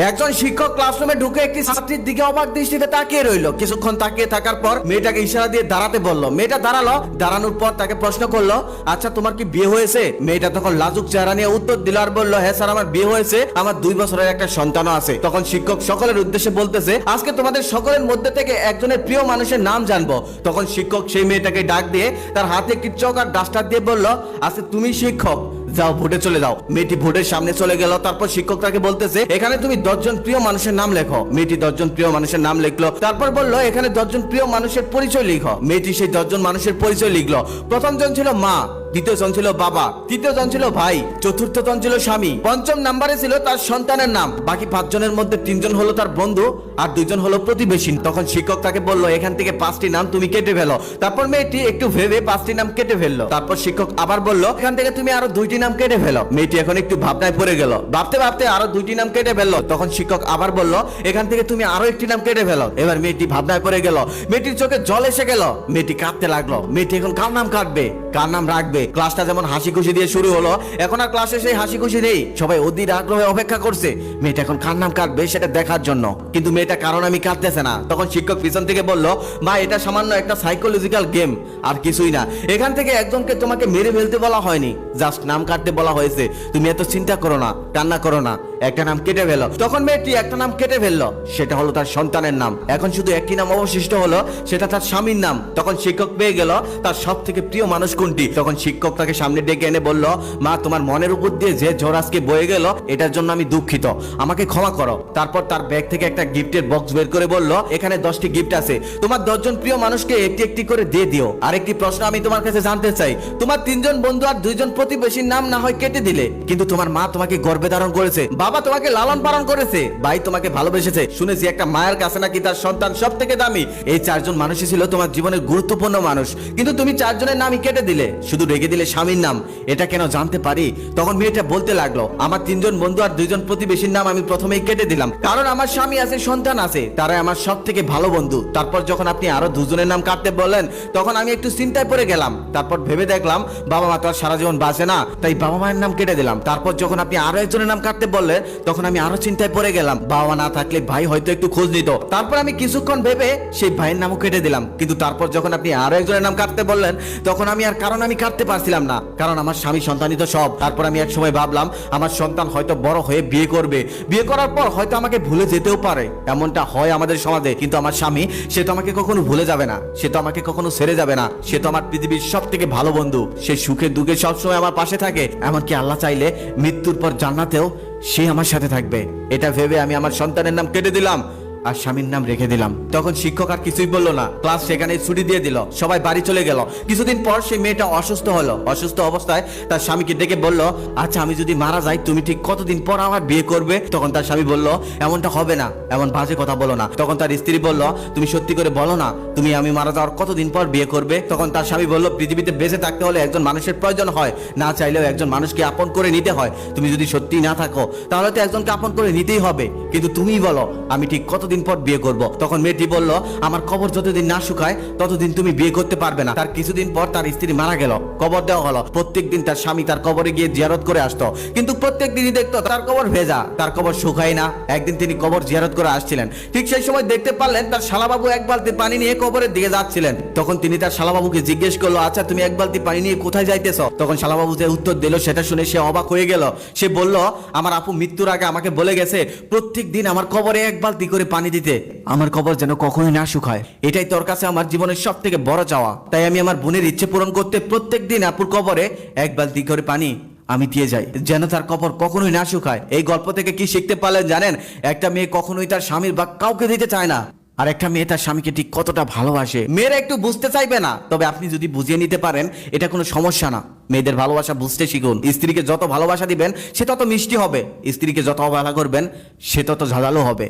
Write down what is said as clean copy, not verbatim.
একজন শিক্ষক ক্লাসরুমে ঢুকে একটি ছাত্রীর দিকে অবাক দৃষ্টিতে তাকিয়ে রইল। কিছুক্ষণ তাকিয়ে থাকার পর মেয়েটাকে ইশারা দিয়ে দাঁড়াতে বলল। মেয়েটা দাঁড়ালো। দাঁড়ানোর পর তাকে প্রশ্ন করলো, আচ্ছা তোমার কি বিয়ে হয়েছে? মেয়েটা তখন লাজুক চেহারা নিয়ে উত্তর দিল আর বলল, হ্যাঁ স্যার আমার বিয়ে হয়েছে, আমার 2 বছরের একটা সন্তানও আছে। তখন শিক্ষক সকলের উদ্দেশ্যে বলতেছে, আজকে তোমাদের সকলের মধ্যে থেকে একজনের প্রিয় মানুষের নাম জানবো। তখন শিক্ষক সেই মেয়েটাকে ডাক দিয়ে তার হাতে একটি চক আর ডাস্টার দিয়ে বলল, আচ্ছা তুমি শিক্ষক, যাও ভোটে চলে যাও। মেয়েটি ভোটের সামনে চলে গেল। তারপর শিক্ষক তাকে বলতেছে, এখানে তুমি 10 জন প্রিয় মানুষের নাম লেখো। মেয়েটি 10 জন প্রিয় মানুষের নাম লিখলো। তারপর বললো, এখানে 10 জন প্রিয় মানুষের পরিচয় লিখো। মেয়েটি সেই 10 জন মানুষের পরিচয় লিখলো। প্রথম জন ছিল মা, দ্বিতীয় জন ছিল বাবা, তৃতীয় জন ছিল ভাই, চতুর্থ জন ছিল স্বামী, পঞ্চম নাম্বারে ছিল তার সন্তানের নাম। বাকি 5 জনের মধ্যে 3 জন হলো তার বন্ধু আর 2 জন হলো প্রতিবেশী। তখন শিক্ষক তাকে বললো, এখান থেকে 5টি নাম তুমি কেটে ফেলো। তারপর মেয়েটি একটু ভেবে 5টি নাম কেটে ফেললো। তারপর শিক্ষক আবার বললো, এখান থেকে তুমি আরো 2টি নাম কেটে ফেলো। মেয়েটি এখন একটু ভাবনায় পড়ে গেল। ভাবতে ভাবতে আরো 2টি নাম কেটে ফেললো। তখন শিক্ষক আবার বললো, এখান থেকে তুমি আরো একটি নাম কেটে ফেলো। এবার মেয়েটি ভাবনায় পড়ে গেল। মেয়েটির চোখে জল এসে গেল। মেয়েটি কাঁদতে লাগলো। মেয়েটি এখন কার নাম কাটবে, কার নাম রাখবে? ক্লাসটা যেমন হাসি খুশি দিয়ে শুরু হলো, এখন আর ক্লাসে সেই হাসি খুশি নেই। সবাই অধীর আগ্রহে অপেক্ষা করছে মেয়েটা এখন কার নাম কাটবে সেটা দেখার জন্য। কিন্তু মেয়েটা কারণ আমি কাটতেছে না। তখন শিক্ষক পিছন থেকে বলল, মা এটা সামান্য একটা সাইকোলজিক্যাল গেম, আর কিছুই না। এখান থেকে একজনকে তোমাকে মেরে ফেলতে বলা হয়নি, জাস্ট নাম কাটতে বলা হয়েছে। তুমি এত চিন্তা করো না, কান্না করো না, একটা নাম কেটে ফেলো। তখন মেয়েটি একটা নাম কেটে ফেললো। সেটা হলো তার সন্তানের নাম। এখন শুধু একটি নাম অবশিষ্ট হলো, সেটা তার স্বামীর নাম। তখন শিক্ষক পেয়ে গেল তার সব থেকে প্রিয় মানুষ কোনটি। তখন শিক্ষক তাকে সামনে ডেকে এনে বলল, মা তোমার মনের উপর দিয়ে যে ঝড় আজকে বয়ে গেল, এটার জন্য আমি দুঃখিত, আমাকে ক্ষমা করো। তারপর তার ব্যাগ থেকে একটা গিফটের বক্স বের করে বলল, এখানে 10টি গিফট আছে, তোমার 10 জন প্রিয় মানুষকে একটি একটি করে দিয়ে দিও। আরেকটি প্রশ্ন আমি তোমার কাছে জানতে চাই, তোমার 3 জন বন্ধু আর 2 জন প্রতিবেশীর নাম না হয় কেটে দিলে, কিন্তু তোমার মা তোমাকে গর্ভে ধারণ করেছে, বাবা তোমাকে লালন পালন করেছে, ভাই তোমাকে ভালোবেসেছে। শুনেছি একটা মায়ের কাছে নাকি তার সন্তান সব থেকে দামি। এই 4 জন মানুষই ছিল তোমার জীবনের গুরুত্বপূর্ণ মানুষ, কিন্তু তুমি 4 জনের নামই কেটে দিলে, শুধু রেখে দিলে স্বামীর নাম। এটা কেন জানতে পারি? তখন মেয়েটা বলতে লাগলো, আমার 3 জন বন্ধু আর 2 জন প্রতিবেশীর নাম আমি প্রথমেই কেটে দিলাম, কারণ আমার স্বামী আছে, সন্তান আছে, তারাই আমার সব থেকে ভালো বন্ধু। তারপর যখন আপনি আরো 2 জনের নাম কাটতে বললেন, তখন আমি একটু চিন্তায় পড়ে গেলাম। তারপর ভেবে দেখলাম বাবা মা তো আর সারা জীবন বাঁচে না, তাই বাবা মায়ের নাম কেটে দিলাম। তারপর যখন আপনি আরো একজনের নাম কাটতে বললেন, তখন আমি আরো চিন্তায় পড়ে গেলাম, বাবা না থাকলে ভাই হয়তো একটু খোঁজ নিত। তারপর আমি কিছুক্ষণ ভেবে সেই ভাইয়ের নামও কেটে দিলাম। কিন্তু তারপর যখন আপনি আরো একজনের নাম কাটতে বললেন, তখন আমি আর কারণ আমি কাটতে পারছিলাম না, কারণ আমার স্বামী সন্তানই তো সব। তারপর আমি এক সময় ভাবলাম, আমার সন্তান হয়তো বড় হয়ে বিয়ে করবে, বিয়ে করার পর হয়তো আমাকে ভুলে যেতেও পারে, এমনটা হয় আমাদের সমাজে। কিন্তু আমার স্বামী, সে তো আমাকে কখনো ভুলে যাবে না, সে তো আমাকে কখনো ছেড়ে যাবে না, সে তো আমার পৃথিবীর সব থেকে ভালো বন্ধু। সে সুখে দুঃখে সবসময় আমার পাশে থাকে, এমনকি আল্লাহ চাইলে মৃত্যুর পর জান্নাতেও সে আমার সাথে থাকবে। এটা ভেবে আমি আমার সন্তানের নাম কেটে দিলাম আর স্বামীর নাম রেখে দিলাম। তখন শিক্ষক আর কিছুই বললো না, ক্লাস সেখানে ছুটি দিয়ে দিল, সবাই বাড়ি চলে গেল। কিছুদিন পর সেই মেয়েটা অসুস্থ হলো। অসুস্থ অবস্থায় তার স্বামীকে ডেকে বলল, আচ্ছা আমি যদি মারা যাই তুমি ঠিক কতদিন পর আমার বিয়ে করবে? তখন তার স্বামী বলল, এমনটা হবে না, এমন বাজে কথা বলো না। তখন তার স্ত্রী বলল, তুমি সত্যি করে বলো না, তুমি আমি মারা যাওয়ার কতদিন পর বিয়ে করবে? তখন তার স্বামী বলল, পৃথিবীতে বেঁচে থাকতে হলে একজন মানুষের প্রয়োজন হয়, না চাইলেও একজন মানুষকে আপন করে নিতে হয়। তুমি যদি সত্যি না থাকো তাহলে তো একজনকে আপন করে নিতেই হবে, কিন্তু তুমিই বলো আমি ঠিক কতদিন পর বিয়ে করব? তখন মেয়েটি বলল, আমার কবর যতদিন না শুকায় ততদিন তুমি বিয়ে করতে পারবে না। তার কিছুদিন পর তার স্ত্রী মারা গেল, কবর দেওয়া হলো। প্রত্যেকদিন তার স্বামী তার কবরে গিয়ে জিয়ারত করে আসতো, কিন্তু প্রত্যেক দিনই দেখতো তার কবর ভেজা, তার কবর শুকায় না। একদিন তিনি কবর জিয়ারত করে আসছিলেন, ঠিক সেই সময় দেখতে পারলেন তার শালাবাবু 1 বালতি পানি নিয়ে কবরের দিকে যাচ্ছিলেন। তখন তিনি তার শালাবাবুকে জিজ্ঞেস করলো, আচ্ছা তুমি 1 বালতি পানি নিয়ে কোথায় যাইতেছ? তখন শালাবাবু যে উত্তর দিল সেটা শুনে সে অবাক হয়ে গেল। সে বলল, আমার আপু মৃত্যুর আগে আমাকে বলে গেছে প্রত্যেক দিন আমার কবরে 1 বালতি করে পানি দিতে, আমার কবর যেন কখনোই না শুকায়। এটাই তোর কাছে আমার জীবনের সব থেকে বড় চাওয়া। তাই আমি আমার বোনের ইচ্ছে পূরণ করতে প্রত্যেক দিন আপুর কবরে 1 বালতি করে পানি আমি দিয়ে যাই, যেন তার কবর কখনোই না শুকায়। এই গল্প থেকে কি শিখতে পারলেন জানেন? একটা মেয়ে কখনোই তার স্বামীর বা কাউকে দিতে চায় না, আর একটা মেয়ে তার স্বামীকে ঠিক কতটা ভালোবাসে। মেয়েরা একটু বুঝতে চাইবে না, তবে আপনি যদি বুঝিয়ে নিতে পারেন এটা কোনো সমস্যা না। মেয়েদের ভালোবাসা বুঝতে শিখুন। স্ত্রীকে যত ভালোবাসা দিবেন সে তত মিষ্টি হবে, স্ত্রীকে যত অবহেলা করবেন সে তত ঝাঁঝালো হবে।